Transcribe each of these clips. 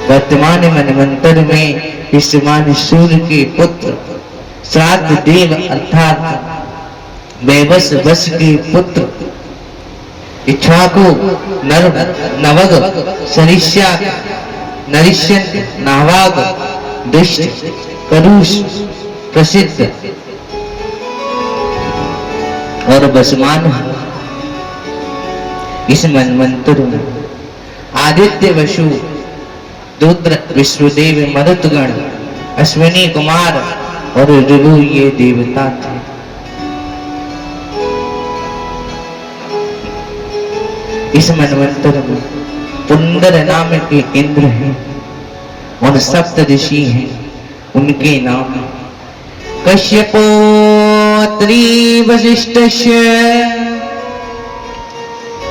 वर्तमान मनवंतर में विश्वमान सूर्य के पुत्र श्राद्ध देव अर्थात बेबस वश के पुत्र इक्ष्वाकु नवग सरिष्या नरिष्यंत नावाग दुष्ट करुष प्रसिद्ध और बसमान इस मनवंतर में आदित्य वसु रुद्र विश्वदेव मरुतगण अश्विनी कुमार और ऋभु ये देवता थे। इस मनवंतर में पुंडर नाम के इंद्र हैं और सप्त ऋषि हैं। उनके नाम कश्यपोत्री वशिष्ठस्य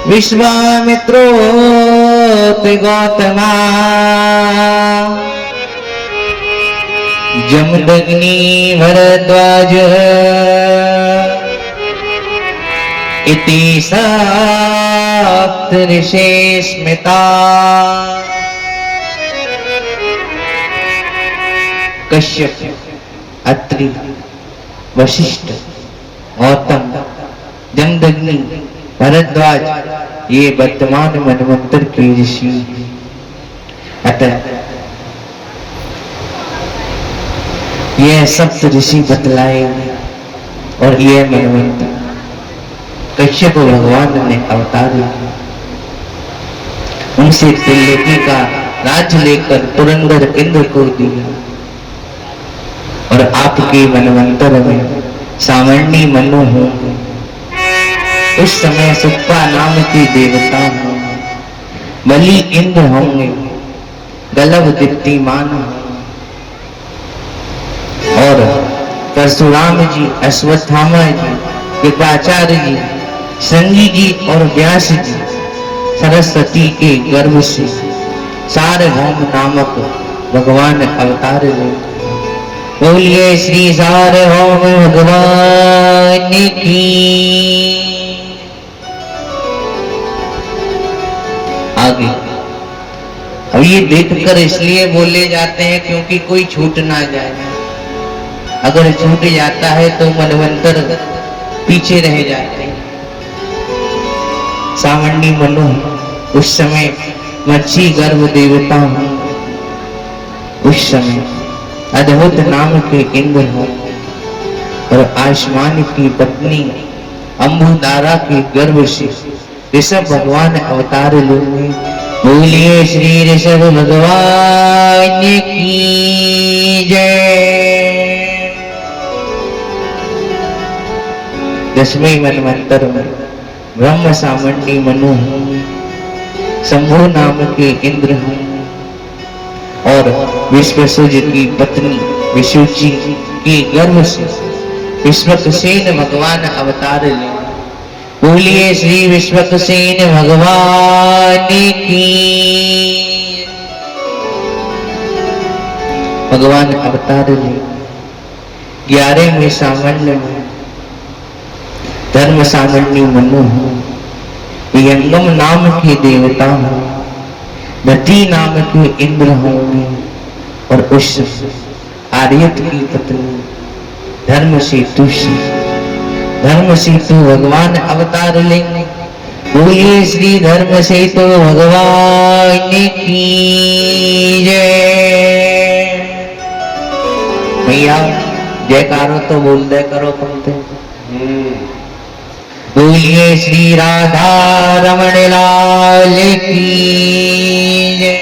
विश्वामित्रो गौतमा जमदग्नि भरद्वाज इति सप्त ऋषे स्मृता। कश्यप, अत्रि, वशिष्ठ, गौतम, जमदग्नि, भरद्वाज ये वर्तमान मनवंतर के ऋषि हैं। अतः यह सप्त ऋषि बतलाए और यह मनवंतर कश्यप भगवान ने अवतार लिया। उनसे त्रिलोकी का राज्य लेकर पुरंदर इंद्र को दिया और आपके मनवंतर में सावर्णी मनु होंगे। उस समय सुप्पा नाम की देवता होंगे, बलि इंद्र होंगे, गलव दीप्तिमान और परशुराम जी, अश्वत्थामा जी, कृपाचार्य जी, संगी जी और व्यास जी सरस्वती के गर्भ से सार्वभौम नामक भगवान अवतार ले। बोलिए श्री सार्वभौम भगवान की। आगे अब ये देखकर इसलिए बोले जाते हैं क्योंकि कोई छूट ना जाए। अगर छूट जाता है तो मनवंतर पीछे रह जाते हैं। सावर्णी मनु उस समय मच्छी गर्भ देवता हूं, उस समय अद्भुत नाम के इंद्र हो और आसमान की पत्नी अम्बुदारा के गर्भ से ऋषभ भगवान अवतार लेंगे। बोलिए श्री ऋषभ भगवान की जय। दसवें मनवंतर में ब्रह्म सावर्णी मनु हूं, शंभु नाम के इंद्र हूं और विश्वसूज की पत्नी विशुचि के गर्भ से विश्वक्सेन भगवान अवतार ले। बोलिए श्री विश्वक्सेन भगवान की। भगवान अवतार ले 11वें सावर्ण में धर्म सावर्णी मनु हूं, यंगम नाम के देवता हूं, नती नाम के इंद्र होंगे और उस आर्यत की पत्नी धर्म सेतु भगवान अवतार लेंगे। बोलिए श्री धर्म सेतु भगवान की जय। भैया जयकारो तो बोल दे करो तुम तो। बोलिए श्री राधा रमण लाल की जय।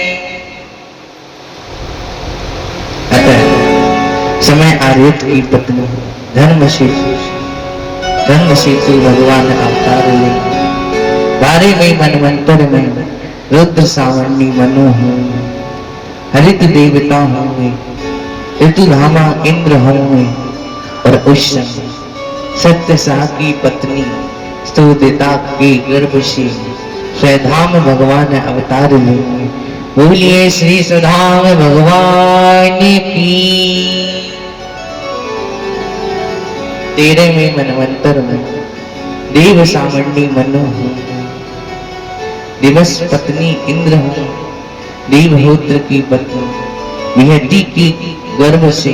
अतः समय आर्यत की पत्नी धर्म सेतु भगवान अवतार ले। 12वें मनवंतर में रुद्र सावर्णी मनु होंगे, हरित देवता होंगे, ऋतुधामा इंद्र होंगे और उस समय सत्यसाह की पत्नी स्तुदिता के गर्भ से स्वधाम भगवान अवतार लेंगे। बोलिए श्री स्वधाम भगवान की। 13वें मनवंतर में देव सावर्णी मनु होंगे, दिवस पत्नी इंद्र होंगे, देवहोत्र की पत्नी विहती की गर्भ से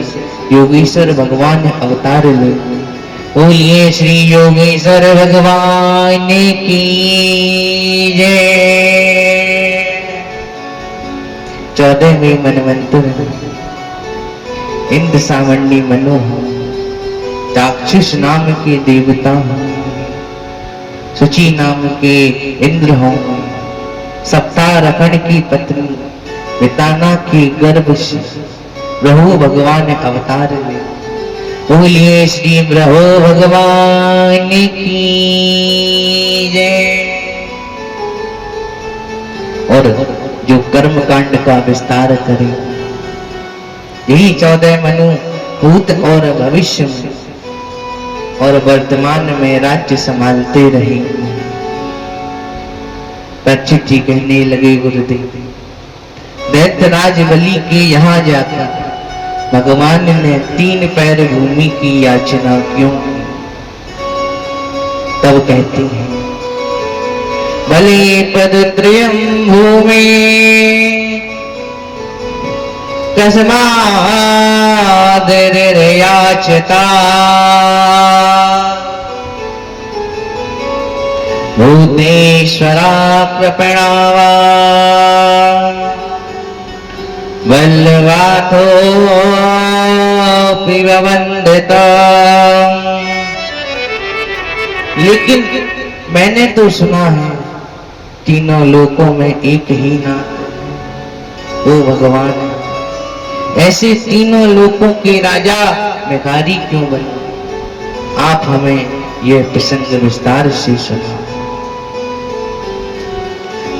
योगेश्वर भगवान ने अवतार ले। बोलिए श्री योगेश्वर भगवान की जय। 14वें मनवंतर इंद्र सावरणी मनु चाक्षुष नाम के देवता हूँ, सुचि नाम के इंद्र हूँ, सप्तारखण की पत्नी विताना के गर्भ से ब्रह्म भगवान ने अवतार ले। बोलिए श्री ब्रह्म भगवान की जय। और जो कर्म कांड का विस्तार करे, यही 14 मनु भूत और भविष्य में और वर्तमान में राज्य संभालते रहे। परीक्षित जी कहने लगे गुरुदेव, दैत्यराज बलि के यहाँ जाकर भगवान ने 3 पैर भूमि की याचना क्यों की? तब कहते हैं, बलि पदत्रयं भूमि कस्माद् भूतेश्वरा कृपणावा वल्लभाथो पिबवन्दिता। लेकिन मैंने तो सुना है तीनों लोकों में एक ही नाथ वो भगवान है। ऐसे तीनों लोकों के राजा भिखारी क्यों बने? आप हमें यह प्रसंग विस्तार से सुना।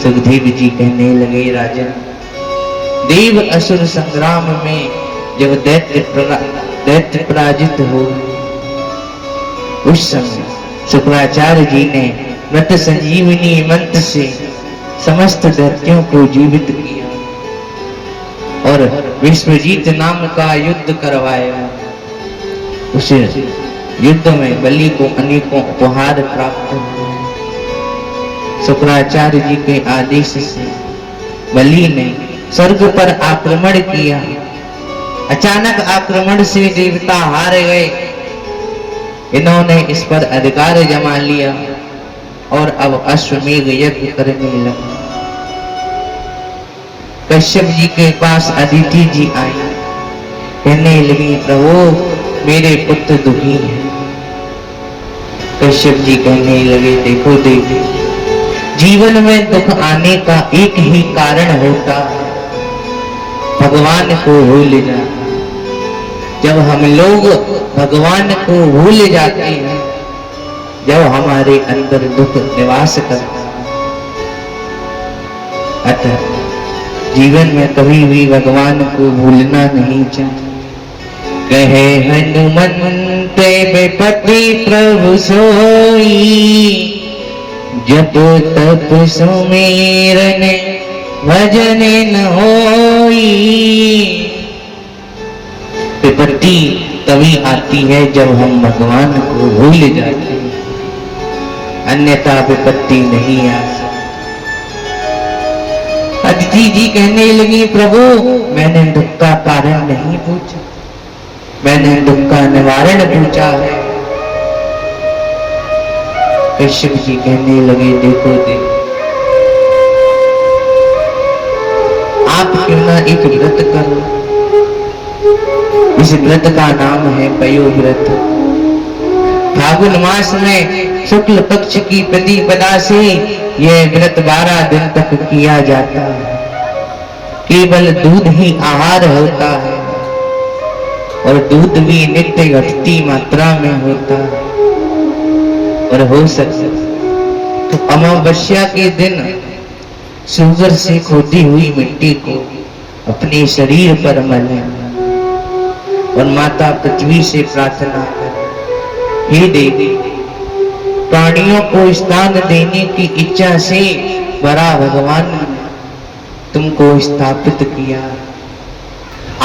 सुखदेव जी कहने लगे, राजन, देव असुर संग्राम में जब दैत्य पराजित हो, उस समय शुक्राचार्य जी ने मृत संजीवनी मंत्र से समस्त दैत्यों को जीवित किया और विश्वजीत नाम का युद्ध करवाया। उस युद्ध में बलि को अनेकों उपहार प्राप्त हुए। शुक्राचार्य जी के आदेश से बलि ने स्वर्ग पर आक्रमण किया। अचानक आक्रमण से देवता हार गए। इन्होंने इस पर अधिकार जमा लिया और अब अश्वमेध यज्ञ करने लगे। कश्यप जी के पास अदिति जी आई, कहने लगी, प्रभु मेरे पुत्र दुखी हैं। कश्यप जी कहने लगे, देखो देवी, जीवन में दुख आने का एक ही कारण होता है, भगवान को भूल जाना। जब हम लोग भगवान को भूल जाते हैं, जब हमारे अंदर दुख निवास करता है, अतः जीवन में कभी भी भगवान को भूलना नहीं चाहिए। कहे हनुमंत विपत्ति प्रभु सोई, जप तप सुमेरन भजन न होई। विपत्ति तभी आती है जब हम भगवान को भूल जाते हैं, अन्यथा विपत्ति नहीं आ सकती। अदिति जी कहने लगी, प्रभु मैंने दुख का कारण नहीं पूछा, मैंने दुख का निवारण पूछा है। कश्यप जी कहने लगे, देखो देव, आप क्यों ना एक व्रत करो। इस व्रत का नाम है पयो व्रत। फागुन मास में शुक्ल पक्ष की प्रतिपदा से यह व्रत 12 दिन तक किया जाता है। केवल दूध ही आहार होता है और दूध भी नित्य घटती मात्रा में होता है। और हो सके तो अमावस्या के दिन सुगर से खोदी हुई मिट्टी को अपने शरीर पर मलें और माता पृथ्वी से प्रार्थना करें, हे देवी, प्राणियों को स्नान देने की इच्छा से बड़ा भगवान ने तुमको स्थापित किया।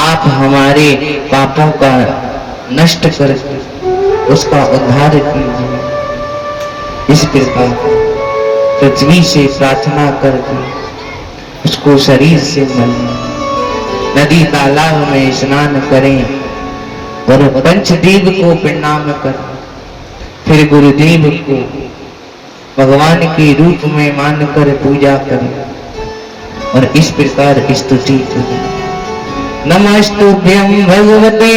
आप हमारे पापों का नष्ट करके उसका उद्धार कीजिए। इस प्रकार पृथ्वी से प्रार्थना करके उसको शरीर से मलें, नदी तालाब में स्नान करें और पंचदेव को प्रणाम करें, फिर गुरुदेव को भगवान के रूप में मानकर पूजा करें और इस प्रकार स्तुति करें। नमस्तुभ्यं भगवते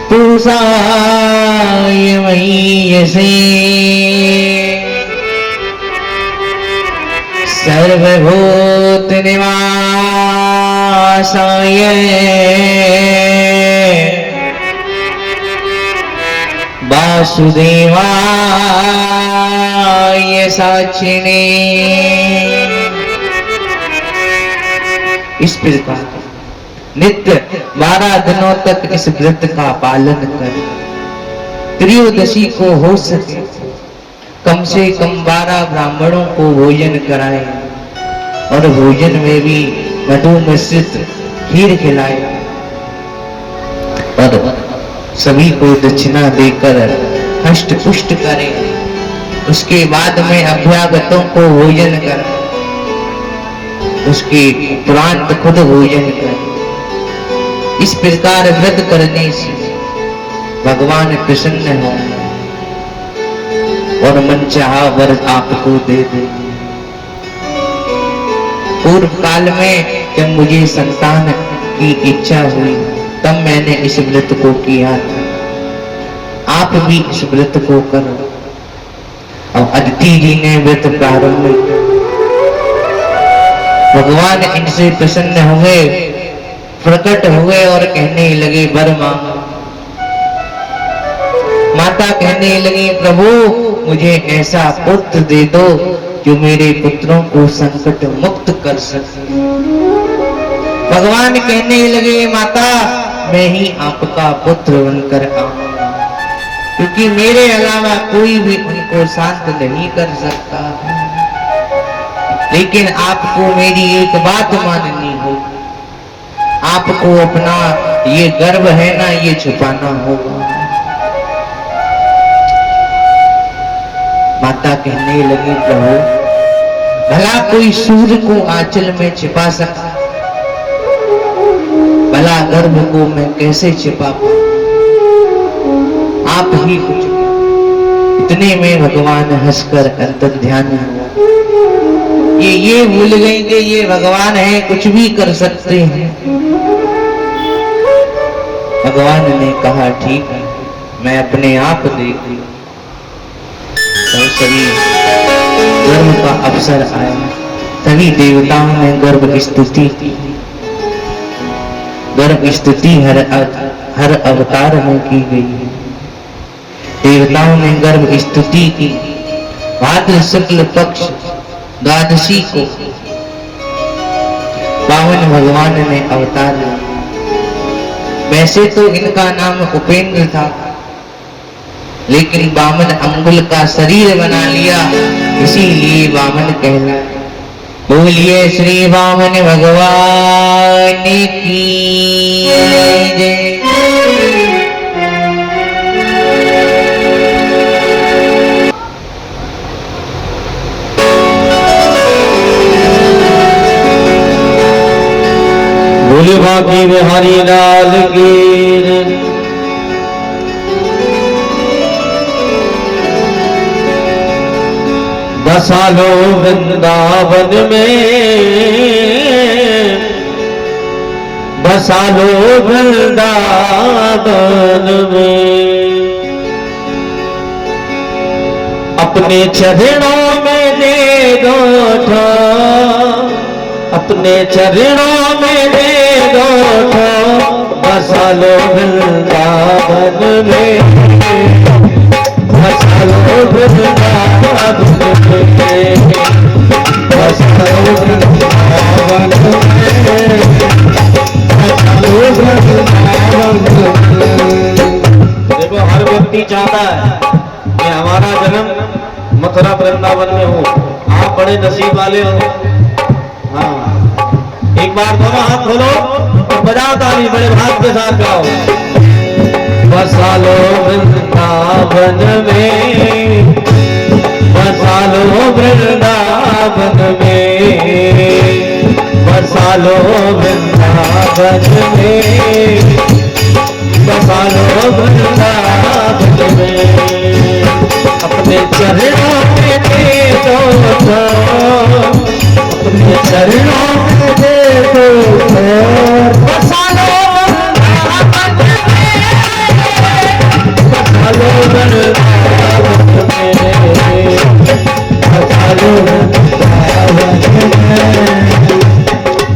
पुरुषाय महीयसे सर्वभूत निवासाय वासुदेवाय साक्षिणे। इस प्रकार नित्य 12 दिनों तक इस व्रत का पालन कर त्रयोदशी को हो सके कम से कम 12 ब्राह्मणों को भोजन कराए और भोजन में भी मधु मिश्रित खीर खिलाए और सभी को दक्षिणा देकर हष्ट पुष्ट करें। उसके बाद में अभ्यागतों को भोजन कर उसके उपरांत खुद भोजन कर। इस प्रकार व्रत करने से भगवान प्रसन्न हो और मनचाहा वर आपको दे दे। पूर्व काल में जब मुझे संतान की इच्छा हुई तब मैंने इस व्रत को किया था। आप भी इस व्रत को करो। अब अदिति जी ने व्रत प्रारंभ किया। भगवान इनसे प्रसन्न हुए, प्रकट हुए और कहने लगे वर मांगो। माता कहने लगी प्रभु मुझे ऐसा पुत्र दे दो जो मेरे पुत्रों को संकट मुक्त कर सके। भगवान कहने लगे माता मैं ही आपका पुत्र बनकर आऊंगा, क्योंकि मेरे अलावा कोई भी उनको शांत नहीं कर सकता। लेकिन आपको मेरी एक बात माननी होगी, आपको अपना ये गर्व है ना ये छुपाना होगा। माता कहने लगी प्रभु भला कोई सूर्य को आंचल में छिपा सकता, भला गर्भ को मैं कैसे छिपा पाऊं, आप ही कुछ। इतने में भगवान हंसकर अंतर ध्यान हुआ। ये भूल गए कि ये भगवान है, कुछ भी कर सकते हैं। भगवान ने कहा ठीक है मैं अपने आप देख लूं। तो सभी गर्भ का अवसर आया, सभी देवताओं ने गर्भ स्तुति की। गर्भ स्तुति हर अवतार में की गई है। देवताओं ने गर्भ स्तुति की। भाद्र शुक्ल पक्ष द्वादशी को पावन भगवान ने अवतार लिया। वैसे तो इनका नाम उपेंद्र था, लेकिन वामन अंगुल का शरीर बना लिया, इसीलिए वामन कहलाए। बोलिए श्री वामन भगवान की जय। बोले बाकी बिहारी लाल की। बसा लो वृंदावन में, बसा लो वृंदावन में, अपने चरणों में दे दो ठो, अपने चरणों में दे दो ठो, बसा लो वृंदावन में, बसा लो वृंदावन में, बसा लो वृंदावन में, बसा लो वृंदावन में। देखो हर व्यक्ति चाहता है कि हमारा जन्म मथुरा वृंदावन में हो। आप बड़े नसीब वाले हो। हाँ, एक बार दोनों हाथ खोलो और बजाओ ताली, बड़े भाग के साथ गाओ। बसा लो वृंदावन में, बसा लो वृंदावन वृंदावन में, बसा लो वृंदावन में, बसा लो वृंदावन में। अपने चरणों में दे दो, अपने चरणों में दे दो, बसा लो वृंदावन में, बसा लो वृंदावन में, बसा लो वृंदावन में,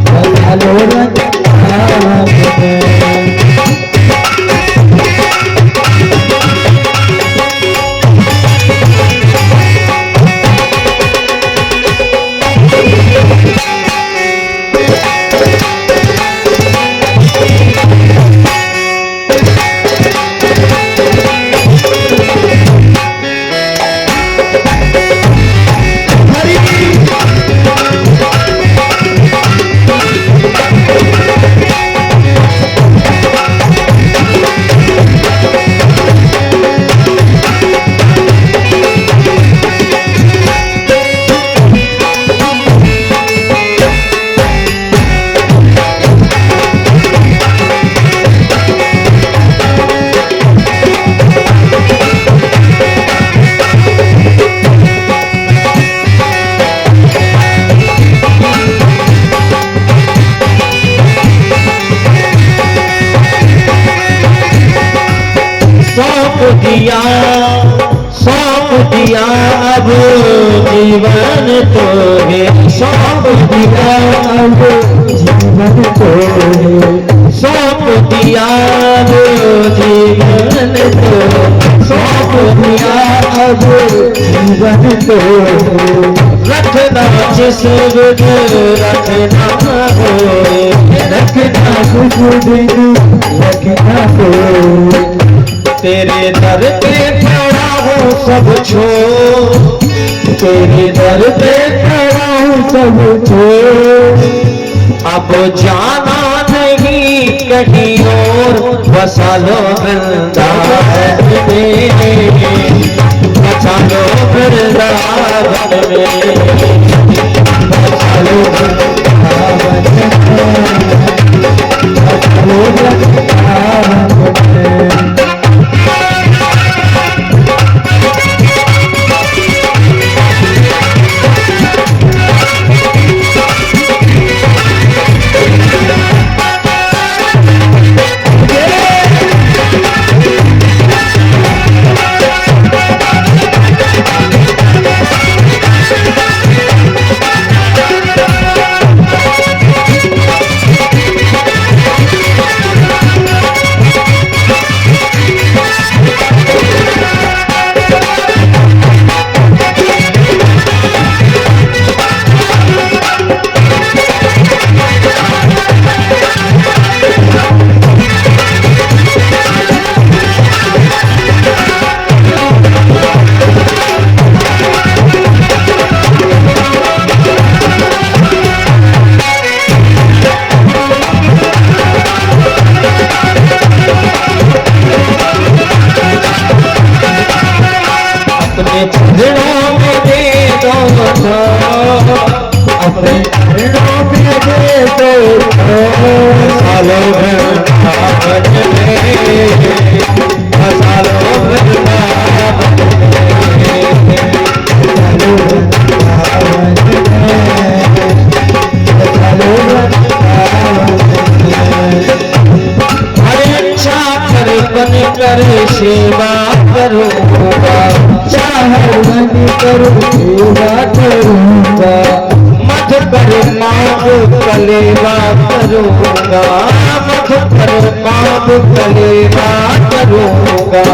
बसा लो वृंदावन में। सौंप दिया अब जीवन तो है, सौंप दिया अब जीवन तो है, सौंप दिया अब जीवन तो, सौंप दिया अब जीवन तो। रखना जिस विध रखना हो, रखना कुछ दिन रखना हो। तेरे दर पे खड़ा हूँ सब छोड़, तेरे दर पे खड़ा हूँ सब छोड़। अब जाना नहीं कहीं और, बसा लो वृंदावन में, बसा लो वृंदावन में, बसा लो वृंदावन में, बसा लो वृंदावन में। कर सेवा करूँगा, चाहत करूँ सेवा करूँगा, मध कर माप कलेवा करूँगा, मध कर माप कलेवा करूँगा।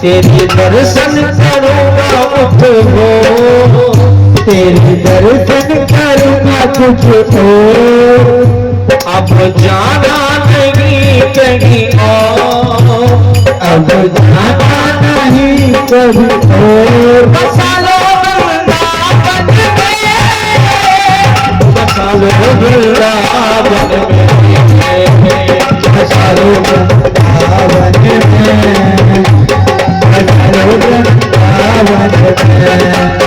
तेरे दर्शन करूँगा मुझ को, तेरे दर्शन करूँगा तुझको। अब जाना नहीं कहीं और, अब जाना नहीं कहीं और। बसा लो वृंदावन में, बसा लो वृंदावन में, बसा लो वृंदावन में, बसा लो वृंदावन में।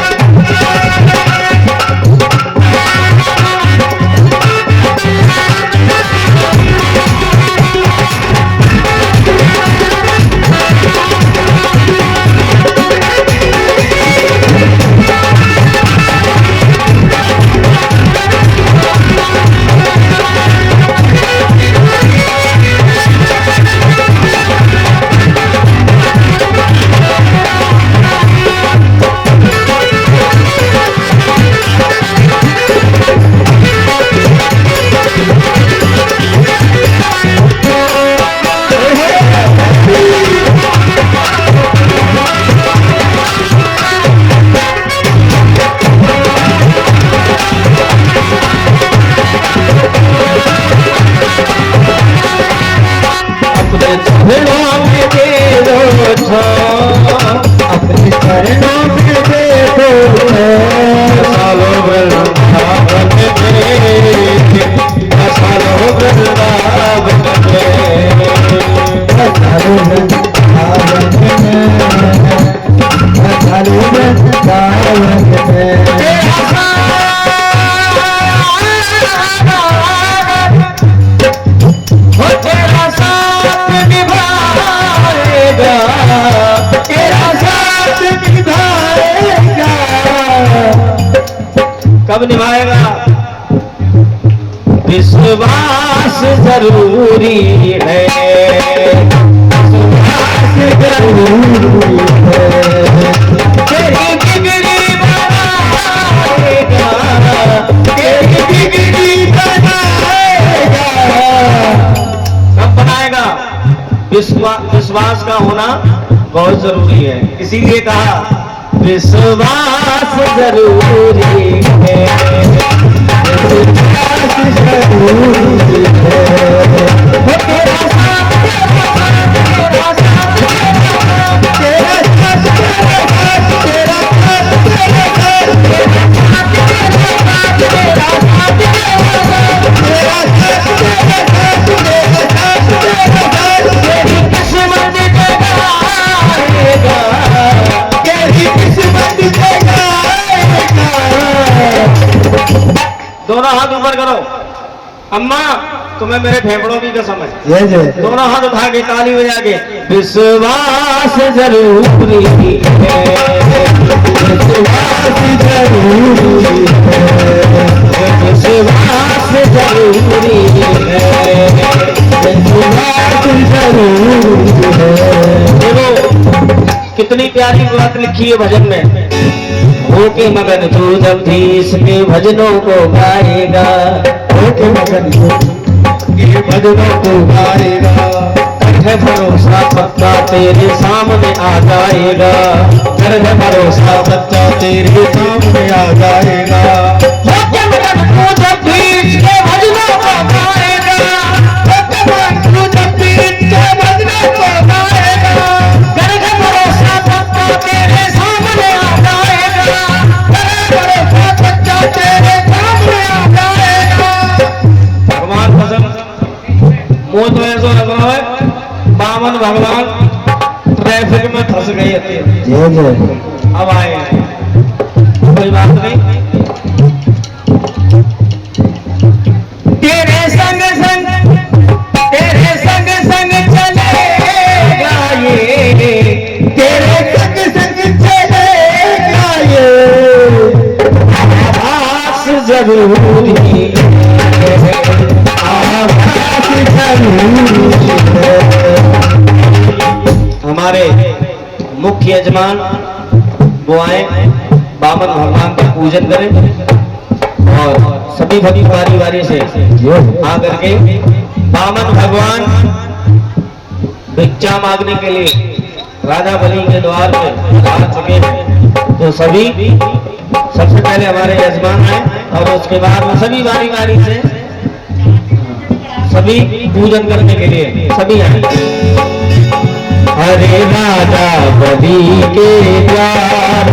अब निभाएगा। विश्वास जरूरी है, विश्वास जरूरी है, तेरी बिगड़ी बनाएगा, तेरी बिगड़ी बनाएगा। कब बनाएगा? विश्वास का होना बहुत जरूरी है, इसीलिए कहा विश्वास जरूरी है, विश्वास जरूरी है। तेरा साथ, तेरा साथ, तेरा साथ, तेरा साथ, तेरा साथ, तेरा साथ, तेरा साथ, तेरा साथ, तेरा साथ, तेरा साथ, तेरा साथ, तेरा साथ, तेरा साथ, तेरी किस्मत जगाएगा, तेरी किस्मत जगाएगा। दोनों हाथ ऊपर करो। अम्मा तुम्हें मेरे फेफड़ों की कसम है। दोनों हाथ उठा के ताली बजा के विश्वास जरूरी है, विश्वास जरूरी है, विश्वास जरूरी है, विश्वास जरूरी है। देखो कितनी प्यारी बात लिखी है भजन में। हो के मगन तू जब भी इसके भजनों को गाएगा, हो के मगन तू के भजनों को गाएगा, है भरोसा पक्का तेरे सामने आ जाएगा, कर है भरोसा पक्का तेरे सामने आ जाएगा। हो के मगन तू जब भी इसके भजनों को गाएगा, हो के मगन तू जब भी इसके भजनों को गाएगा, कर है भरोसा पक्का तेरे सामने आ जाएगा, तेरे सामने आ जाएगा। भगवान कसम मुंह तो ऐसा लग रहा है बामन भगवान ट्रैफिक में फंस गए थे, अब आए हैं, कोई बात नहीं। तेरे संग संग, तेरे संग संग चलेगा ये, तेरे संग संग चलेगा ये, जरूरी है, आवाज़ जरूरी है। हमारे मुख्य यजमान वो आए, बामन भगवान का पूजन करें और सभी भक्त बारी बारी से आकर के बामन भगवान भिक्षा मांगने के लिए राजा बलि के द्वार पे आ चुके हैं। तो सभी सबसे पहले हमारे यजमान आए और उसके बाद में सभी बारी बारी से सभी पूजन करने के लिए सभी आए। हरे राजा बलि के द्वार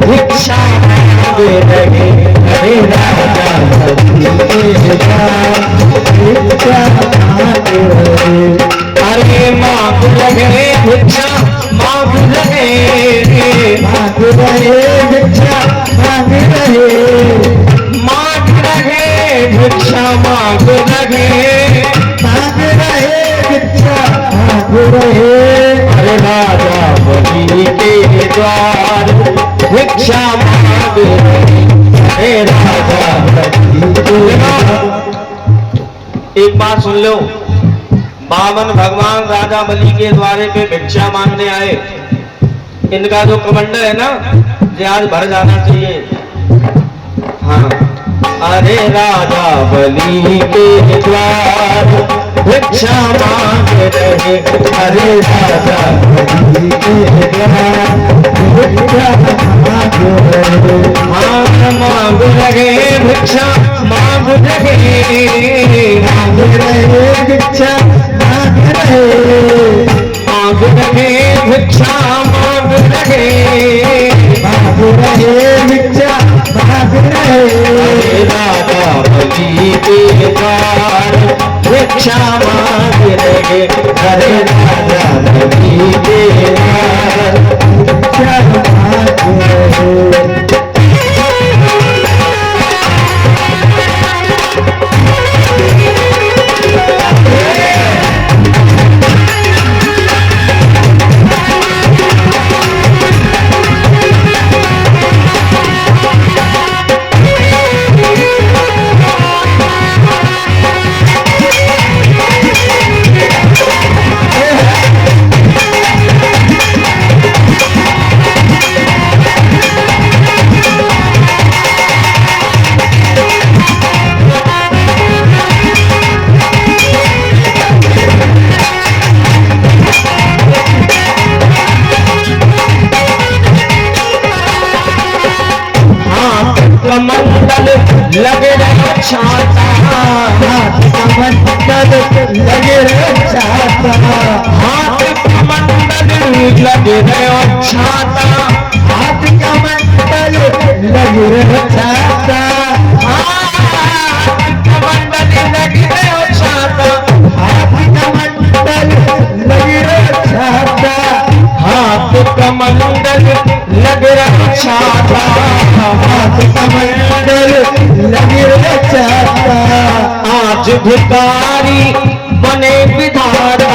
भिक्षा मांगे लगे, हरे राजा बलि के द्वार भिक्षा मांगे लगे, अरे मांग लगे भिक्षा मांग लगे, मांग रहे भिक्षा मांग रहे, मांग रहे भिक्षा मांग रहे, मांग रहे भिक्षा मांग रहे। अरे राजा बलि के द्वार भिक्षा मांग रहे, अरे राजा बलि के द्वार। एक बात सुन लो, बामन भगवान राजा बलि के द्वारे पे भिक्षा मांगने आए। इनका जो कमंडल है ना, ये आज भर जाना चाहिए। हाँ, अरे राजा बलि के द्वार भिक्षा मांग रहे, अरे राजा बलि के द्वार भिक्षा मांग रहे, मांग रहे भिक्षा मांग रहे, मांग रहे भिक्षा मांग रहे, मांग रहे भिक्षा मांग रहे, मांग रहे भिक्षा मांग रहे। राजा बलि के द्वार भिक्षा मांग रहे, अरे राजा बलि के द्वार भिक्षा मांग रहे। लग रहे छाता, हाथ कमंडल लग रहे छाता, हाथ कमंडल लग रहे छाता, हाथ कमंडल लग रहे छाता, हाथ कमंडल लग रहे छाता, हाथ कमंडल लग रहे छाता। आज भिखारी बने विधाता,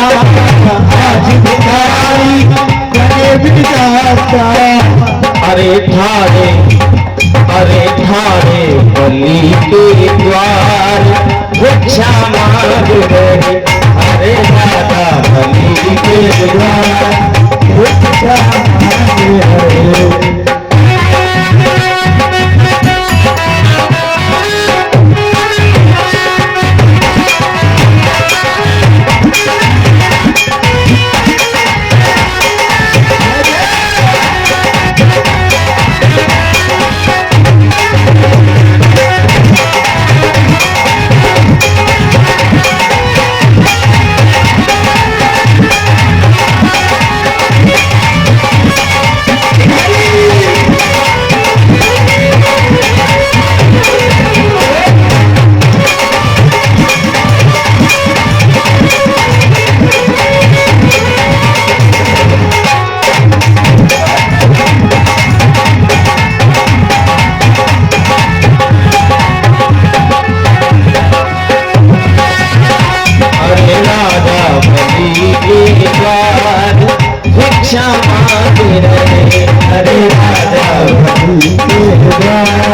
आज भिखारी बने विधाता। अरे ठाड़े बलि के द्वार भिक्षा मांग रहे, अरे दादा बलि के द्वार भिक्षा मांग रहे। भिक्षा मांग रहे, अरे राजा बलि के द्वार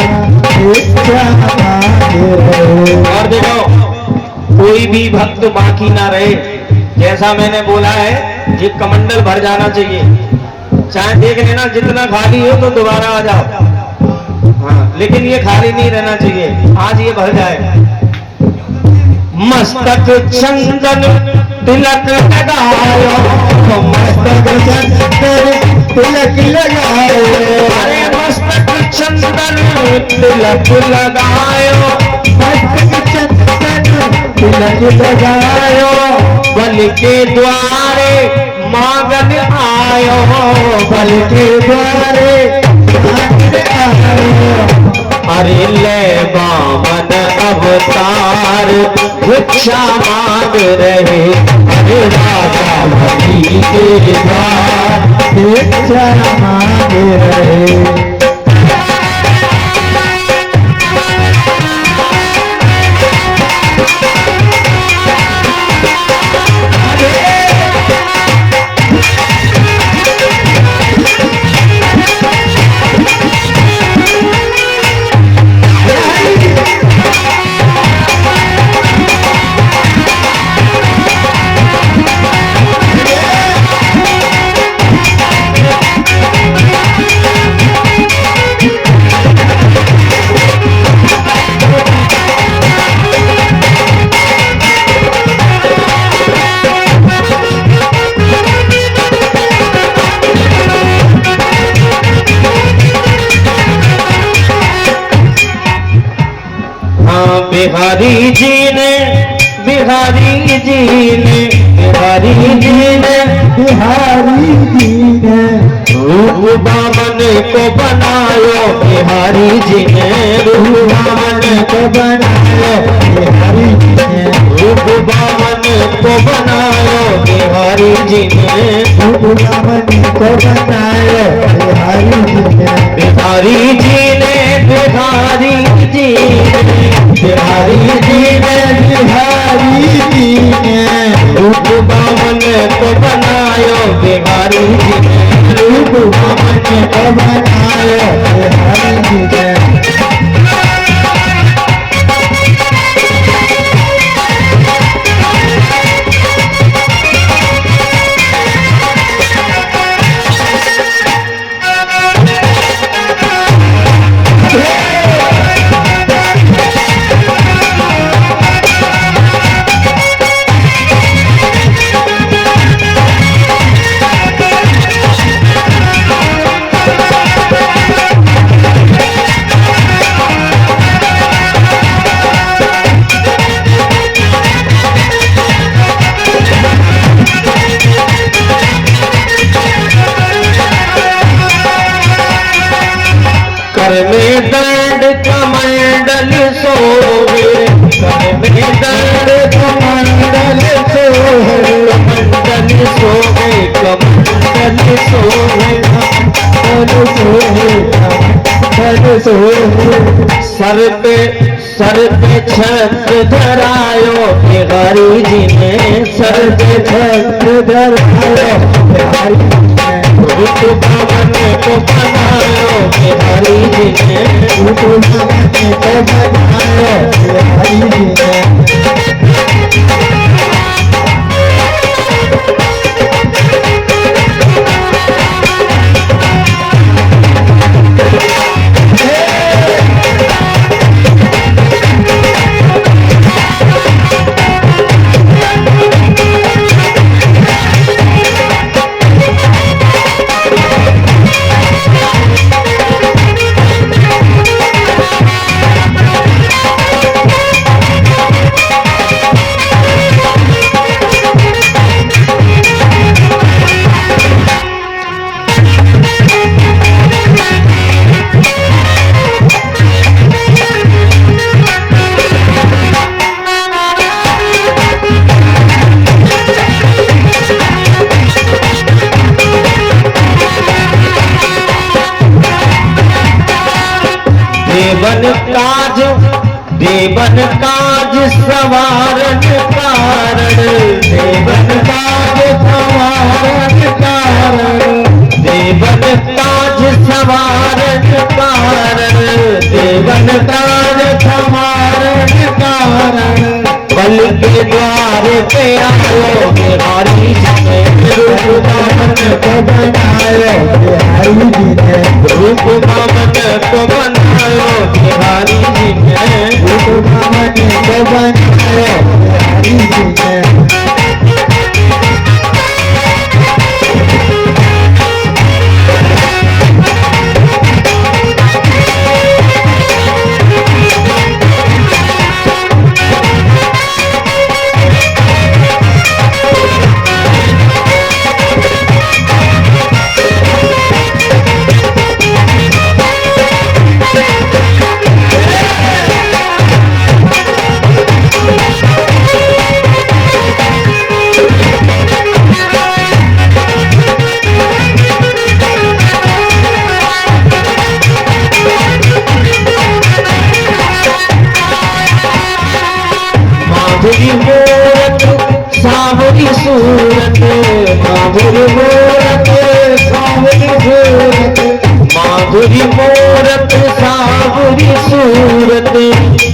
भिक्षा मांग रहे। और देखो कोई भी भक्त बाकी ना रहे, जैसा मैंने बोला है ये कमंडल भर जाना चाहिए। चाहे देख लेना जितना खाली हो तो दोबारा आ जाओ, हाँ, लेकिन ये खाली नहीं रहना चाहिए, आज ये भर जाए। मस्तक चंदन तिलक लगायो, मस्तक चंदन तिलक लगायो, अरे मस्तक चंदन तिलक लगायो, मस्तक चंदन तिलक लगायो। बलि के द्वारे मांगन आयो, बलि के द्वारे मांगन आयो। अरे ले बामन अवतार भिक्षा मांग रहे, अरे राजा बलि के द्वार भिक्षा मांग रहे। बिहारी जी ने, बिहारी जी ने, बिहारी जी ने, बिहारी जी ने रूप बामन को बनायो, बिहारी जी ने रूप बामन को बनायो, बिहारी जी ने रूप बामन को बनायो, बिहारी जी ने रूप बामन को बनायो, बिहारी जी ने, बिहारी जी ने, बिहारी जी ने, बिहारी जी ने, बिहारी जी ने रूप बामन को बनायो, बिहारी जी ने रूप बामन को बनायो, बिहारी जी ने। सर में दंड कमंडल सोहे, सर में दंड कमंडल सोहे, कमंडल सोहे, कमंडल सोहे, कमंडल सोहे, कमंडल सोहे। सर पे छत्र धरायो बिहारी जी ने, सर पे छत्र धरायो बिहारी जी ने, रूप भवन को बनायो बिहारी जी ने, रूप भवन को बनायो बिहारी जी ने। देवन काज सवारन कारण, देवन काज सवारन कारण, देवन काज सवारन कारण, देवन काज सवारन कारण। बल के द्वार पे आयो बिहारी जी ने, रूप भवन को बनायो बिहारी जी ने, रूप भवन को बनायो बिहारी जी ने, रूप भवन को बनायो बिहारी जी ने। माधुरी मूरत सावरी सूरत, माधुरी मूरत सावरी सूरत, माधुरी मूरत सावरी सूरत,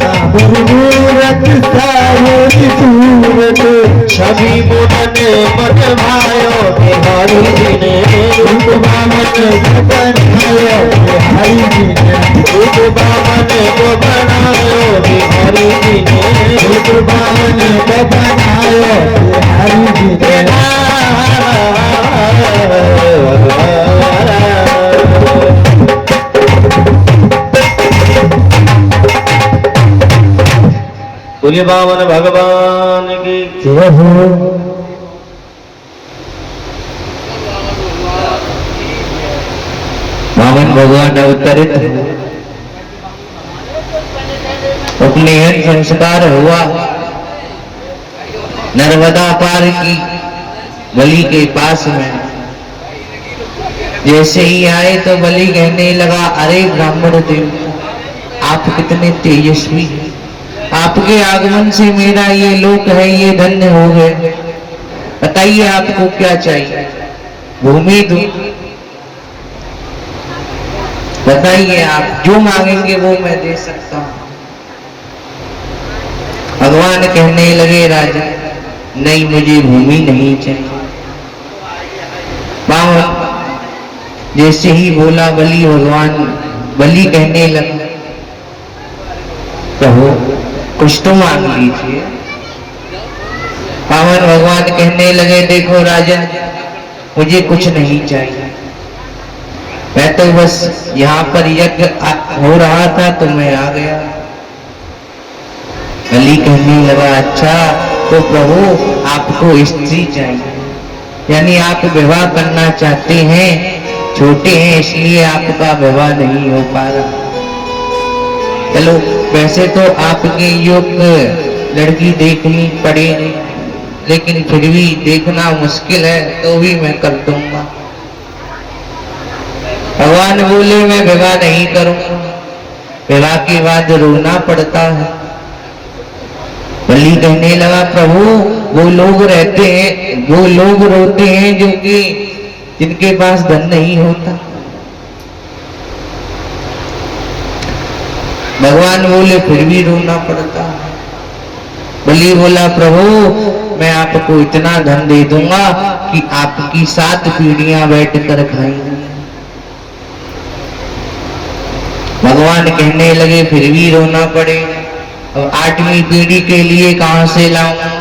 माधुरी मूरत सावरी सूरत। छवि मुनन मन भायो बिहारी जी ने, रूप भवन को बनायो बिहारी जी ने, रूप भवन को बनायो बिहारी जी ने, रूप भवन को बनायो बिहारी जी ने। बोलिए बावन भगवान की जय हो। बावन भगवान अवतरित अपने संस्कार हुआ नर्मदा पार की बलि के पास में। जैसे ही आए तो बलि कहने लगा, अरे ब्राह्मण देव आप कितने तेजस्वी हैं, आपके आगमन से मेरा ये लोक है ये धन्य हो गए। बताइए आपको क्या चाहिए? भूमि दूं? बताइए आप जो मांगेंगे वो मैं दे सकता हूं। भगवान कहने लगे, राजा नहीं मुझे भूमि नहीं चाहिए। बावन जैसे ही बोला बलि, भगवान बलि कहने लगा, प्रभु कुछ तो मांग लीजिए। पावन भगवान कहने लगे, देखो राजन मुझे कुछ नहीं चाहिए, मैं तो बस यहाँ पर यज्ञ हो रहा था तो मैं आ गया। बलि कहने लगा, अच्छा तो प्रभु आपको स्त्री चाहिए, यानी आप विवाह करना चाहते हैं, छोटे हैं इसलिए आपका विवाह नहीं हो पा रहा। चलो वैसे तो आपके योग्य लड़की देखनी पड़ेगी, लेकिन फिर भी देखना मुश्किल है, तो भी मैं कर दूंगा। भगवान बोले मैं विवाह नहीं करूंगा, विवाह के बाद रोना पड़ता है। बलि कहने लगा प्रभु वो लोग रहते हैं, वो लोग रोते हैं जो कि जिनके पास धन नहीं होता। भगवान बोले फिर भी रोना पड़ता है। बलि बोला प्रभु मैं आपको इतना धन दे दूंगा कि आपकी 7 पीढ़ियां बैठ कर खाएंगी। भगवान कहने लगे फिर भी रोना पड़ेगा, अब 8वीं पीढ़ी के लिए कहां से लाऊंगा,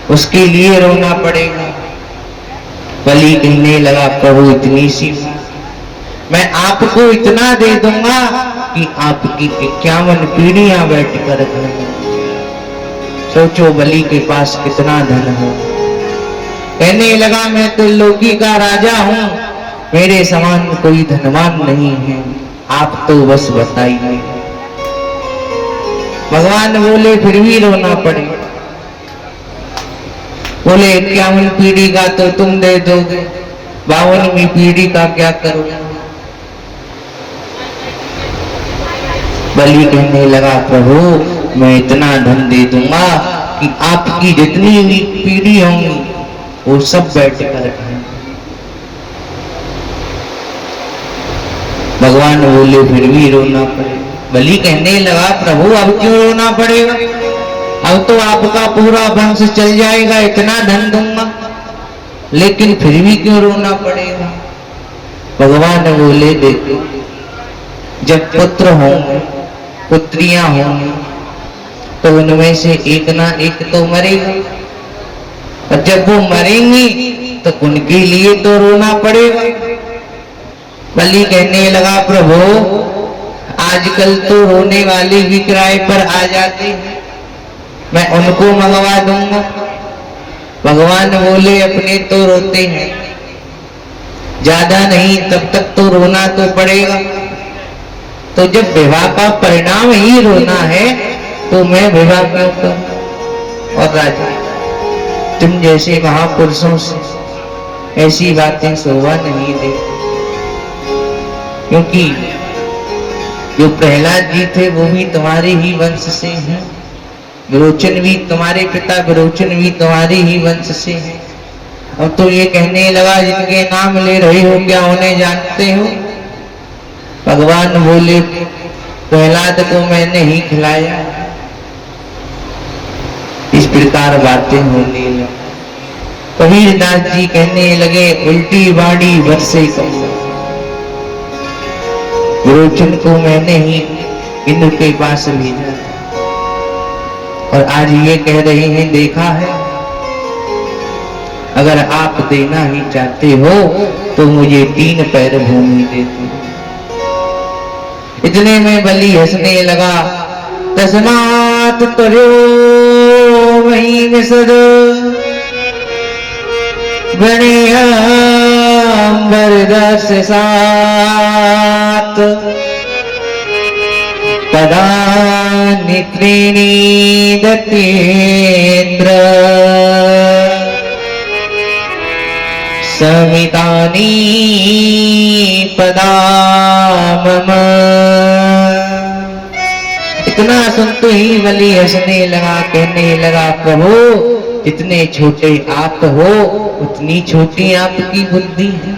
उसके लिए रोना पड़ेगा। बलि कहने लगा प्रभु इतनी सी मैं आपको इतना दे दूंगा कि आपकी 51 पीढ़ियां बैठकर खाएंगी। सोचो बलि के पास कितना धन हो। कहने लगा मैं तो लोकी का राजा हूं, मेरे समान कोई धनवान नहीं है, आप तो बस बताइए। भगवान बोले फिर भी रोना पड़ेगा। बोले 51 पीढ़ी का तो तुम दे दोगे, 52वीं पीढ़ी का क्या करोगे? बलि कहने लगा प्रभु मैं इतना धन दे दूंगा कि आपकी जितनी भी पीढ़ी होंगी वो सब बैठ कर खाएंगे। भगवान बोले फिर भी रोना पड़ेगा। बलि कहने लगा प्रभु अब क्यों रोना पड़ेगा, अब तो आपका पूरा वंश चल जाएगा, इतना धन दूंगा, लेकिन फिर भी क्यों रोना पड़ेगा? भगवान बोले देखो जब पुत्र होंगे पुत्रियां होंगी तो उनमें से एक ना एक तो मरेगा, और जब वो मरेंगी तो उनके लिए तो रोना पड़ेगा। बलि कहने लगा प्रभु आजकल तो रोने वाले भी किराए पर आ जाते हैं, मैं उनको मंगवा दूंगा। भगवान बोले अपने तो रोते हैं, ज्यादा नहीं तब तक तो रोना तो पड़ेगा, तो जब विवाह का परिणाम ही रोना है तो मैं विवाह क्यों करूं? और राजा तुम जैसे महापुरुषों से ऐसी बातें शोभा नहीं दे, क्योंकि जो प्रहलाद जी थे वो भी तुम्हारे ही वंश से हैं, विरोचन भी तुम्हारे पिता विरोचन भी तुम्हारे ही वंश से हैं। अब तो ये कहने लगा जिनके नाम ले रहे हो क्या उन्हें जानते हो? भगवान बोले प्रहलाद को मैंने ही खिलाया। इस प्रकार बातें होने लगी। कबीरदास जी कहने लगे उल्टी बाड़ी बरसे कौआ, विरोचन को मैंने ही इंद्र के पास भेजा और आज ये कह रहे हैं देखा है, अगर आप देना ही चाहते हो तो मुझे 3 पैर भूमि दे दो। इतने में बलि हंसने लगा, तस्मात् तर्यो वही विसद वरदस सात तदा नेत्रेणी दत्तेन्द्र समितानि पदा मम। इतना सुनते ही बलि हंसने लगा, कहने लगा प्रभु जितने छोटे आप हो उतनी छोटी आपकी बुद्धि है।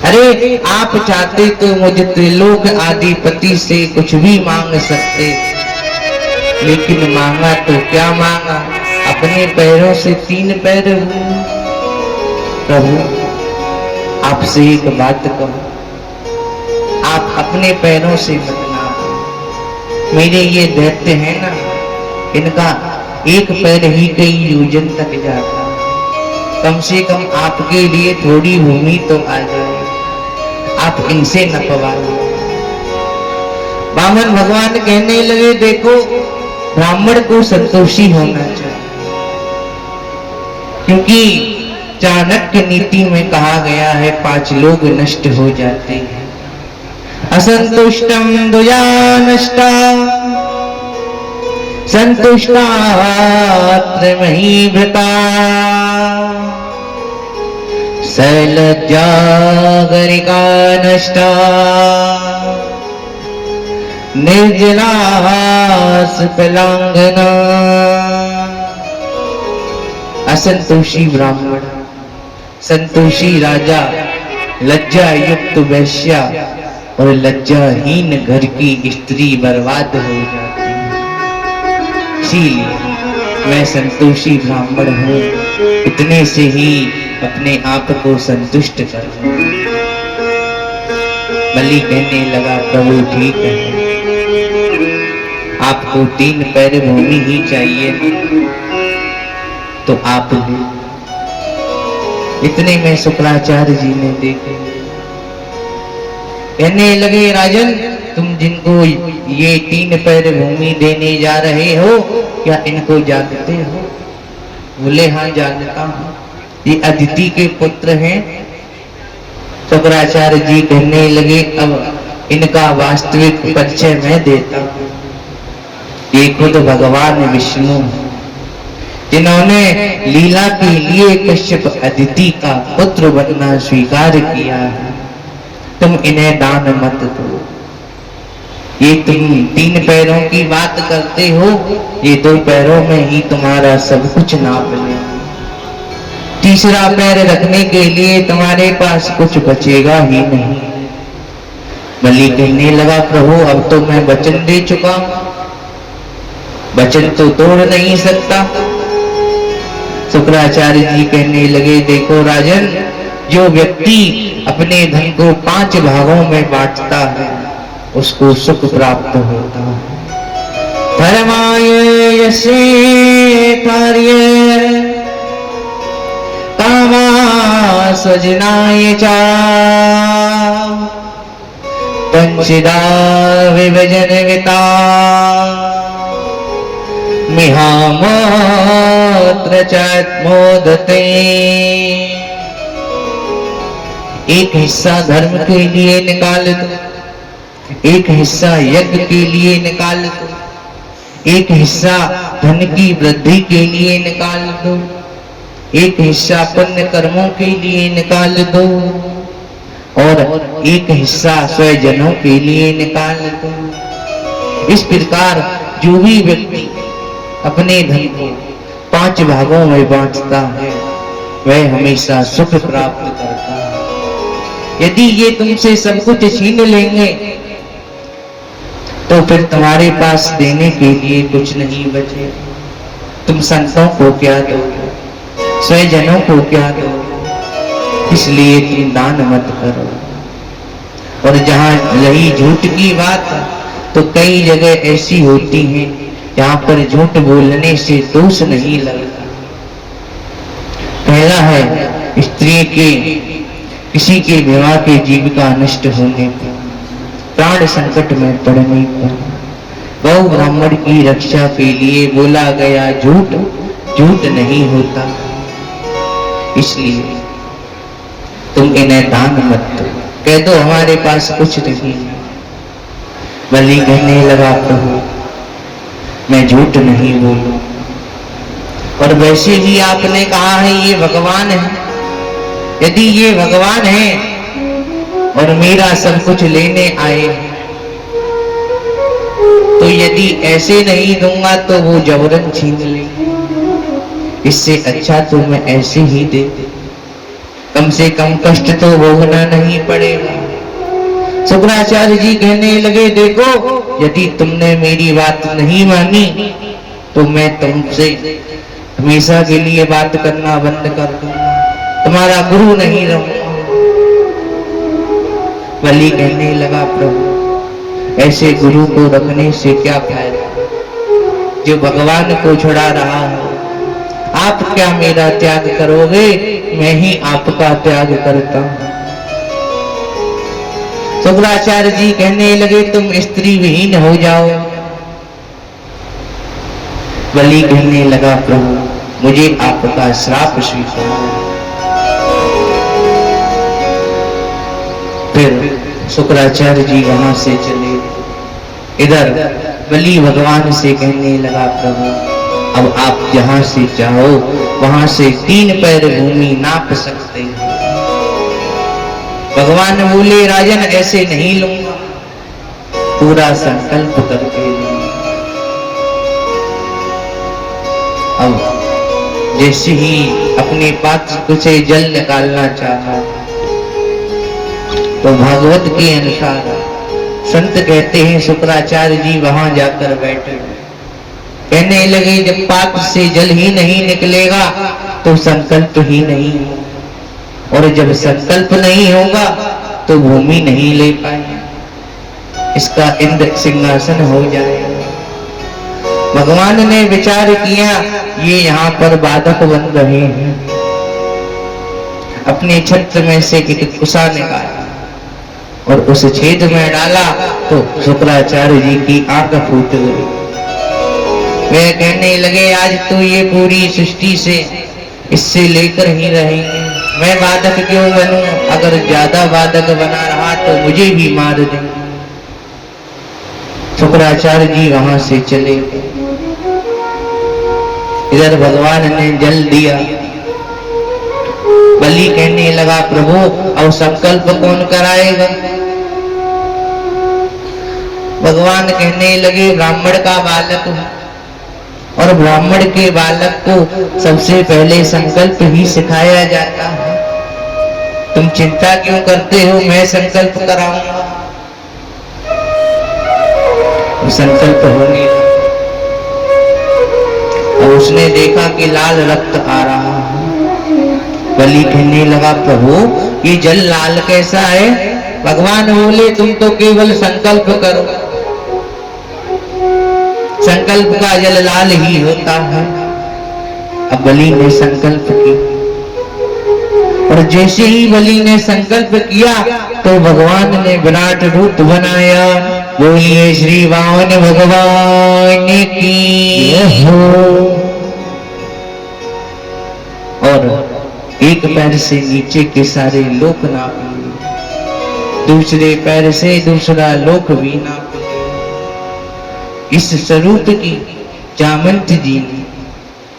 अरे आप चाहते तो मुझे त्रिलोक आदिपति से कुछ भी मांग सकते, लेकिन मांगा तो क्या मांगा, अपने पैरों से 3 पैर हुए। प्रभु आपसे एक बात कहूं, आप अपने पैरों से मत नापो। मेरे ये दैत्य है ना, इनका एक पैर ही कई योजन तक जाता, कम से कम आपके लिए थोड़ी भूमि तो आ जाए, आप इनसे नपवा लो। वामन भगवान कहने लगे देखो ब्राह्मण को संतोषी होना चाहिए, क्योंकि चाणक्य नीति में कहा गया है 5 लोग नष्ट हो जाते हैं, असंतुष्टं दुजानष्टा संतुष्टात्महीभृता शैलजागरिका नष्टा निर्जलास्फलांगना। असंतोषी ब्राह्मण, संतोषी राजा, लज्जा युक्त वैश्या और लज्जाहीन घर की स्त्री बर्बाद हो जाती है। इसीलिए मैं संतोषी ब्राह्मण हूँ, इतने से ही अपने आप को संतुष्ट कर लूं। बलि कहने लगा प्रभु ठीक है, आपको 3 पैर भूमि ही चाहिए तो आप ले। इतने में शुक्राचार्य जी ने देखे, कहने लगे राजन तुम जिनको ये 3 पैर भूमि देने जा रहे हो क्या इनको जानते हो? बोले हाँ जानता हूं, ये अदिति के पुत्र हैं। शुक्राचार्य जी कहने लगे अब इनका वास्तविक परिचय मैं देता हूं। ये खुद भगवान विष्णु जिन्होंने लीला के लिए कश्यप अदिति का पुत्र बनना स्वीकार किया है। तुम इन्हें दान मत दो। ये तुम 3 पैरों की बात करते हो, ये 2 पैरों में ही तुम्हारा सब कुछ नाप ले। तीसरा पैर रखने के लिए तुम्हारे पास कुछ बचेगा ही नहीं। बलि कहने लगा प्रभु अब तो मैं वचन दे चुका, वचन तो तोड़ नहीं सकता। शुक्राचार्य जी कहने लगे देखो राजन, जो व्यक्ति अपने धन को 5 भागों में बांटता है उसको सुख प्राप्त होता है। धर्माय यस्य कार्य कामा स्वजनाय च पंचदा विभजन विता मिहामात्र चात्मोदते। एक हिस्सा धर्म के लिए निकाल दो, एक हिस्सा यज्ञ के लिए निकाल दो, एक हिस्सा धन की वृद्धि के लिए निकाल दो, एक हिस्सा पुण्य कर्मों के लिए निकाल दो और एक हिस्सा स्वजनों के लिए निकाल दो। इस प्रकार जो भी व्यक्ति अपने धन को 5 भागों में बांटता है वह हमेशा सुख प्राप्त करता है। यदि ये तुमसे सब कुछ छीन लेंगे तो फिर तुम्हारे पास देने के लिए कुछ नहीं बचे। तुम संतों को क्या दोगे, स्वजनों को क्या दोगे? इसलिए तुम दान मत करो। और जहां रही झूठ की बात तो कई जगह ऐसी होती हैं जहां पर झूठ बोलने से दोष नहीं लगता। पहला है स्त्री के किसी के विवाह के जीविका नष्ट होने पर, प्राण संकट में पड़ने पर, गौ ब्राह्मण की रक्षा के लिए बोला गया झूठ झूठ नहीं होता। इसलिए तुम इन्हें दान मत दो, कह दो हमारे पास कुछ नहीं है। बलि कहने लगा प्रभु मैं झूठ नहीं बोलूं, और वैसे भी आपने कहा है ये भगवान है। यदि ये भगवान है और मेरा सब कुछ लेने आए तो यदि ऐसे नहीं दूंगा तो वो जबरन छीन लेंगे। इससे अच्छा तो मैं ऐसे ही दे दे, कम से कम कष्ट तो भोगना नहीं पड़ेगा। शुक्राचार्य जी कहने लगे देखो यदि तुमने मेरी बात नहीं मानी तो मैं तुमसे हमेशा के लिए बात करना बंद कर दूंगा, तुम्हारा गुरु नहीं रहूंगा। बलि कहने लगा प्रभु ऐसे गुरु को रखने से क्या फायदा जो भगवान को छुड़ा रहा है। आप क्या मेरा त्याग करोगे, मैं ही आपका त्याग करता हूं। शुक्राचार्य जी कहने लगे तुम स्त्री विहीन हो जाओ। बलि कहने लगा प्रभु मुझे आपका श्राप स्वीकार। फिर शुक्राचार्य जी वहां से चले। इधर बलि भगवान से कहने लगा, प्रभु अब आप जहां से जाओ वहां से 3 पैर भूमि नाप सकते हो। भगवान बोले, राजन ऐसे नहीं लूंगा, पूरा संकल्प करके लूंगा। अब जैसे ही अपने पात्र से जल निकालना चाहा तो भागवत के अनुसार संत कहते हैं शुक्राचार्य जी वहां जाकर बैठे, कहने लगे जब पात्र से जल ही नहीं निकलेगा तो संकल्प ही नहीं होगा, और जब संकल्प नहीं होगा तो भूमि नहीं ले पाएंगे, इसका इंद्र सिंहासन हो जाएगा। भगवान ने विचार किया, ये यहाँ पर बाधक बन रहे हैं। अपने छत्र में से एक कुसा निकाला और उस छेद में डाला तो शुक्राचार्य जी की आंख फूट गई। वे कहने लगे, आज तो ये पूरी सृष्टि से इससे लेकर ही रहेंगे, मैं बाधक क्यों बनूं? अगर ज्यादा बाधक बना रहा तो मुझे भी मार देंगे। शुक्राचार्य जी वहां से चले। इधर भगवान ने जल दिया। बलि कहने लगा, प्रभु अब संकल्प कौन कराएगा? भगवान कहने लगे, ब्राह्मण का बालक हूं, और ब्राह्मण के बालक को सबसे पहले संकल्प ही सिखाया जाता है। तुम चिंता क्यों करते हो, मैं संकल्प कराऊंगा। संकल्प होने और उसने देखा कि लाल रक्त आ रहा है। बलि कहने लगा, प्रभु ये जल लाल कैसा है? भगवान बोले, तुम तो केवल संकल्प करो, संकल्प का जल लाल ही होता है। अब बलि ने संकल्प किया, और जैसे ही बलि ने संकल्प किया तो भगवान ने विराट रूप बनाया। बोलिए श्री वामन भगवान की हो। और एक पैर से नीचे के सारे लोक नाप लिए, दूसरे पैर से दूसरा लोक भी नाप लिया। इस स्वरूप की जामंत जी ने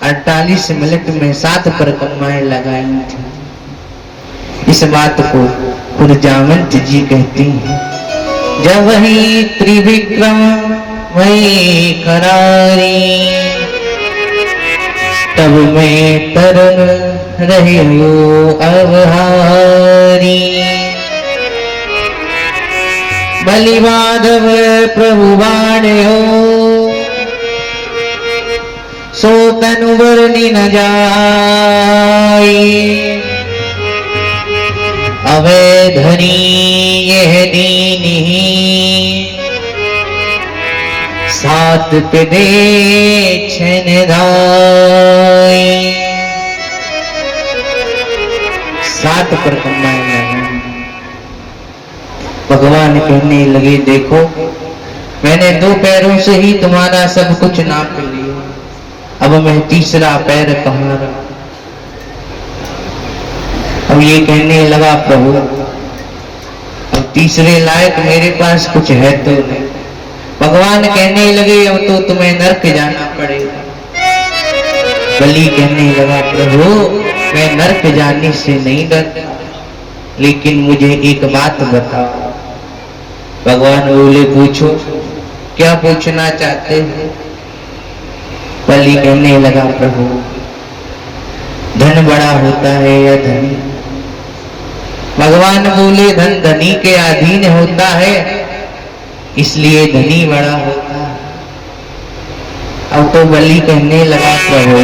48 मिनट में 7 परिक्रमाएं लगाई थी। इस बात को खुद जामंत जी कहती हैं, जब वही त्रिविक्रम वही करारी, तब मैं तरन रही हूँ अवहारी। बलि माधव प्रभु बाण हो, सो तनु बरनी न जाई। अवैधनी यह दीनी, सात पे दे छन दाई। 7 परिक्रमाएं लगाई। भगवान कहने लगे, देखो मैंने 2 पैरों से ही तुम्हारा सब कुछ नाप लिया, अब मैं तीसरा पैर कहाँ रखूं? अब ये कहने लगा, प्रभु अब तीसरे लायक मेरे पास कुछ है तो नहीं। भगवान कहने लगे, अब तो तुम्हें नरक जाना पड़ेगा। बलि कहने लगा, प्रभु मैं नरक जाने से नहीं डरता, लेकिन मुझे एक बात बताओ। भगवान बोले, पूछो, क्या पूछना चाहते हो? बलि कहने लगा, प्रभु धन बड़ा होता है या धनी? भगवान बोले, धन धनी के अधीन होता है, इसलिए धनी बड़ा होता है। अब तो बलि कहने लगा, प्रभु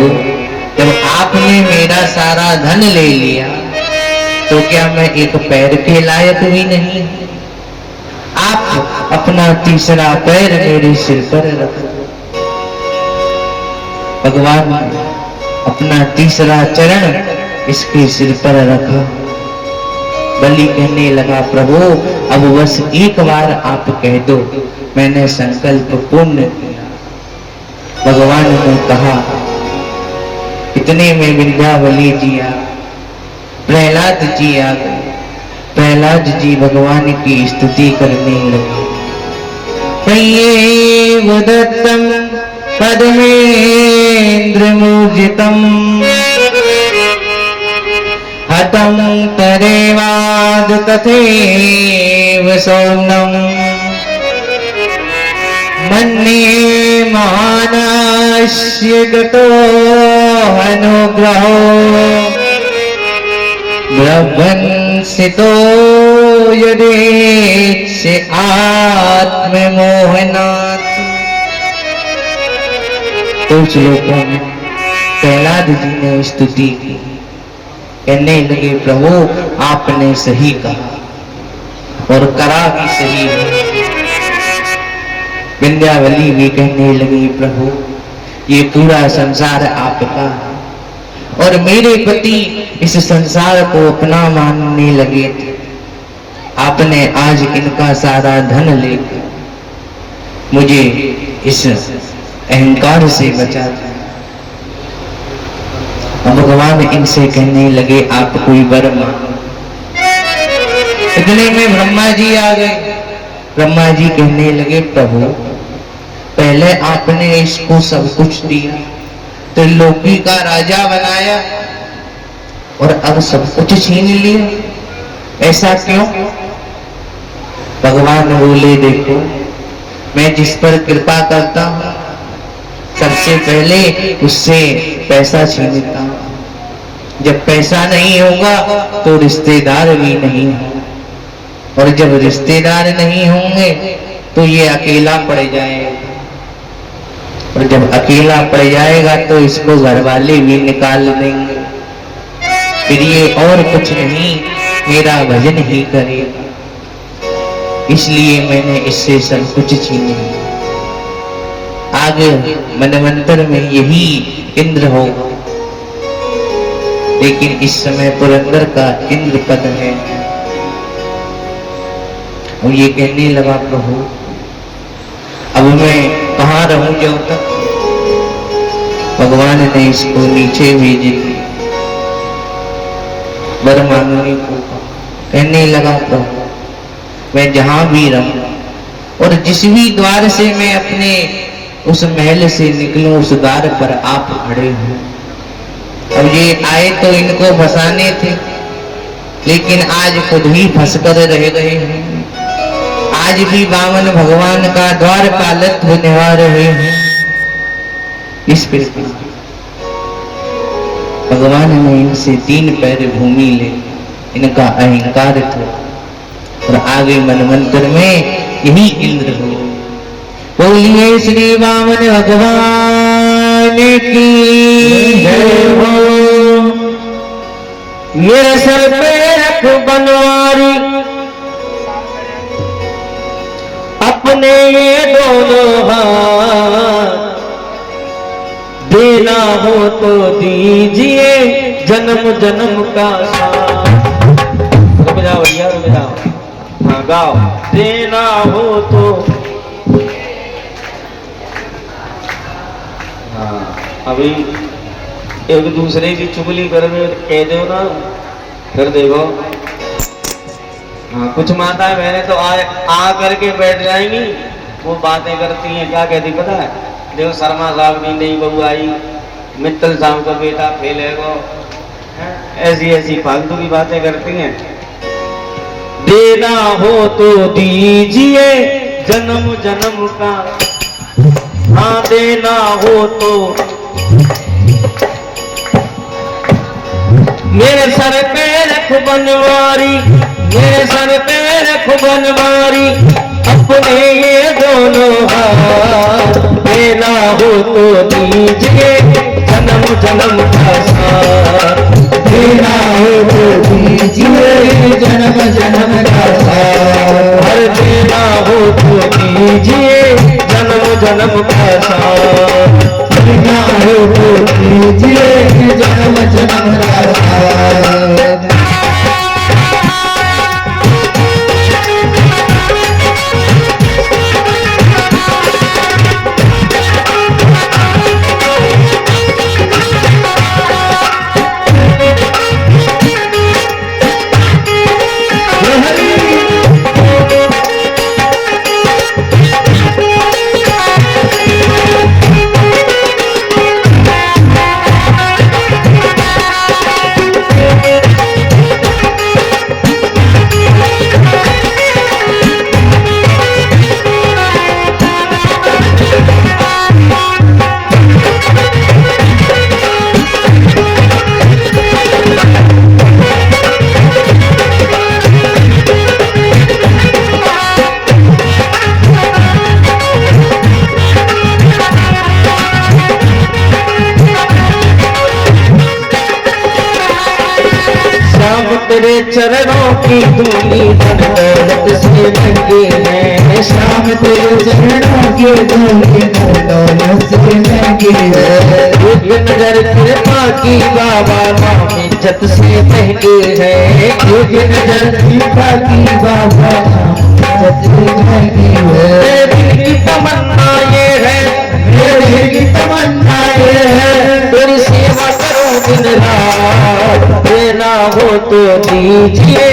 जब आपने मेरा सारा धन ले लिया तो क्या मैं एक पैर के लायक भी नहीं? आप अपना तीसरा पैर मेरे सिर पर रखो। भगवान अपना तीसरा चरण इसके सिर पर रखा। बलि कहने लगा, प्रभु अब बस एक बार आप कह दो, मैंने संकल्प पूर्ण किया। भगवान ने कहा, इतने में विंध्यावली जी आ, प्रहलाद जी आ गए। प्रहलाद जी भगवान की स्तुति करने लगे। तय्येव दत्तं पद्मेन्द्रमूर्जितं हतं तदेवाद तथैव सौम्यं मन्ये महानस्य गतो अनुग्रहो ब्रह्मंसितो यदेच्छ आत्ममोहनात्। तो श्लोकों में प्रहलाद जी ने स्तुति की, कहने लगे प्रभु आपने सही कहा और करा भी सही है। विंध्यावली भी कहने लगी प्रभु ये पूरा संसार आपका है और मेरे पति इस संसार को अपना मानने लगे थे। आपने आज इनका सारा धन लेकर मुझे इस अहंकार से बचा दिया। अब भगवान इनसे कहने लगे आप कोई वर मांगो। इतने में ब्रह्मा जी आ गए। ब्रह्मा जी कहने लगे प्रभु पहले आपने इसको सब कुछ दिया, त्रिलोकी का राजा बनाया और अब सब कुछ छीन लिया, ऐसा क्यों? भगवान बोले देखो मैं जिस पर कृपा करता हूं सबसे पहले उससे पैसा छीनता हूं। जब पैसा नहीं होगा तो रिश्तेदार भी नहीं होंगे और जब रिश्तेदार नहीं होंगे तो ये अकेला पड़ जाएगा और जब अकेला पड़ जाएगा तो इसको घर वाले भी निकाल देंगे, फिर ये और कुछ नहीं मेरा भजन ही करेगा। इसलिए मैंने इससे सब कुछ छीन लिया। आगे मनवंतर में यही इंद्र होगा, लेकिन इस समय पुरंदर का इंद्र पद है। और ये कहने लगा प्रभु अब मैं कहाँ रहूं जब तक? भगवान ने इसको नीचे भेज दिया वर मांगने को। कहने लगा प्रभु मैं जहां भी रहूं और जिस भी द्वार से मैं अपने उस महल से निकलूं उस द्वार पर आप खड़े हो। अब ये आए तो इनको फंसाने थे, लेकिन आज खुद ही फंस कर रह गए हैं। आज भी वामन भगवान का द्वार पालक निभा रहे हैं। इस प्रकार भगवान ने इनसे 3 पैर भूमि ले, इनका अहंकार था और आगे मनवंतर में यही इंद्र हो। बोलिए श्री वामन भगवान की जय हो। ये सर पे रख बनवारी अपने ये दोनों हाथ, देना हो तो दीजिए जन्म जन्म का साथ। रुक जाओ भैया रुक जाओ, हाँ गाओ। देना हो तो हाँ, अभी एक दूसरे की चुगली करने कह दो ना, फिर देखो। हाँ कुछ माताएं बहनें तो आ करके बैठ जाएंगी, वो बातें करती हैं। क्या कहती पता है? देखो शर्मा साहब की नई बहू आई, मित्तल साहब का बेटा फेल है वो, ऐसी ऐसी फालतू की बातें करती हैं। देना हो तो दीजिए जन्म जन्म का, हाँ देना हो तो। मेरे सर पे रख बनवारी, मेरे सर पे रख बनवारी अपने ये दोनों हाथ, देना हो तो दीजिए जन्म जन्म का साथ। देना हो तो दीजिए जन्म जन्म का साथ। हर देना हो तो दीजिए जन्म जन्म का साथ। देना हो तो दीजिए जन्म जन्म का साथ। चरणों की धूली धन दौलत से महंगी है। श्याम तेरे चरणों की धूली धन दौलत से महंगी है। एक नजर कृपा की बाबा नाम इज्जत से महंगी है। एक नजर कृपा की बाबा इज्जत से महंगी है। मेरे दिल की तमन्ना ये है, मेरे दिल की तमन्ना ये है, तेरी सेवा करूं दिन रात। देना हो तो दीजिए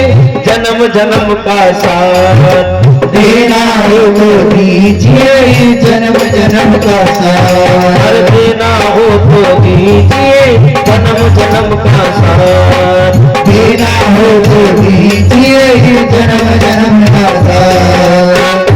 जन्म जन्म का साथ। देना हो तो दीजिए जन्म जन्म का साथ। हर देना हो तो दीजिए जन्म जन्म का साथ। देना हो तो दीजिए जन्म जन्म का साथ।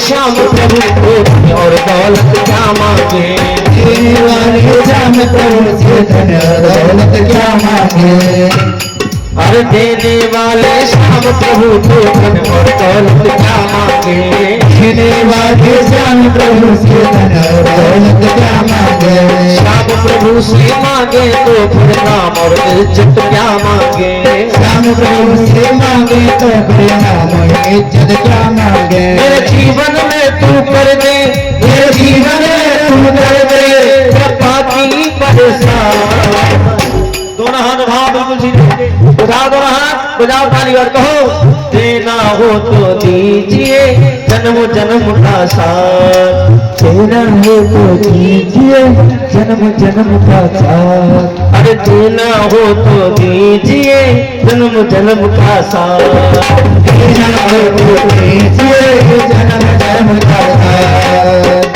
श्याम प्रभु को और दौलत क्या मांगे। देने वाले श्याम प्रभु से धन दौलत क्या मांगे। और देने वाले श्याम प्रभु को धन और दौलत क्या मांगे। देने वाले श्याम प्रभु से धन दौलत क्या मांगे। श्याम प्रभु से मांगे तो फिर नाम और इज्जत क्या मांगे। श्याम प्रभु से मांगे तो फिर नाम और इज्जत क्या मांगे। मेरे जीवन में तू कर दे, मेरे जीवन में तू कर दे कृपा की परेशान। दोनों हाथ भाव बिल्कुल सीधे बुझाओ, दोनों हाथ बुझाओ, ताली और कहो देना हो तो दीजिए जन्म जन्म का साथ। देना हो तो दीजिए जन्म जन्म का साथ। अरे देना हो तो दीजिए जन्म जन्म का साथ। देना हो तो दीजिए जन्म जन्म का साथ।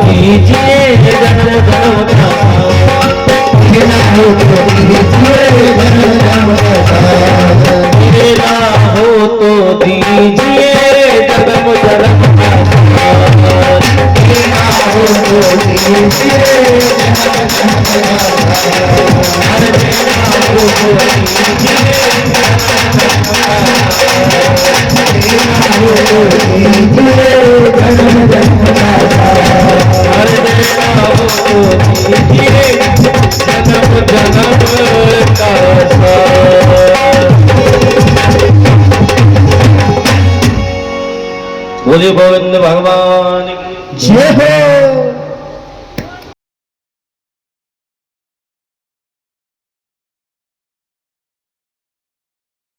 दीजिए जन्म जन्म का साथ। देना हो तो दीजिए जन्म जन्म का साथ। देना हो तो दीजिए जन्म जन्म का साथ। देना हो तो दीजिए जन्म जन्म का साथ। अरे देना हो तो दीजिए देना हो तो दीजिए जन्म जन्म का साथ। अरे देना हो तो दीजिए जन्म जन्म का साथ। बोलिए गोविंद भगवान की जय हो।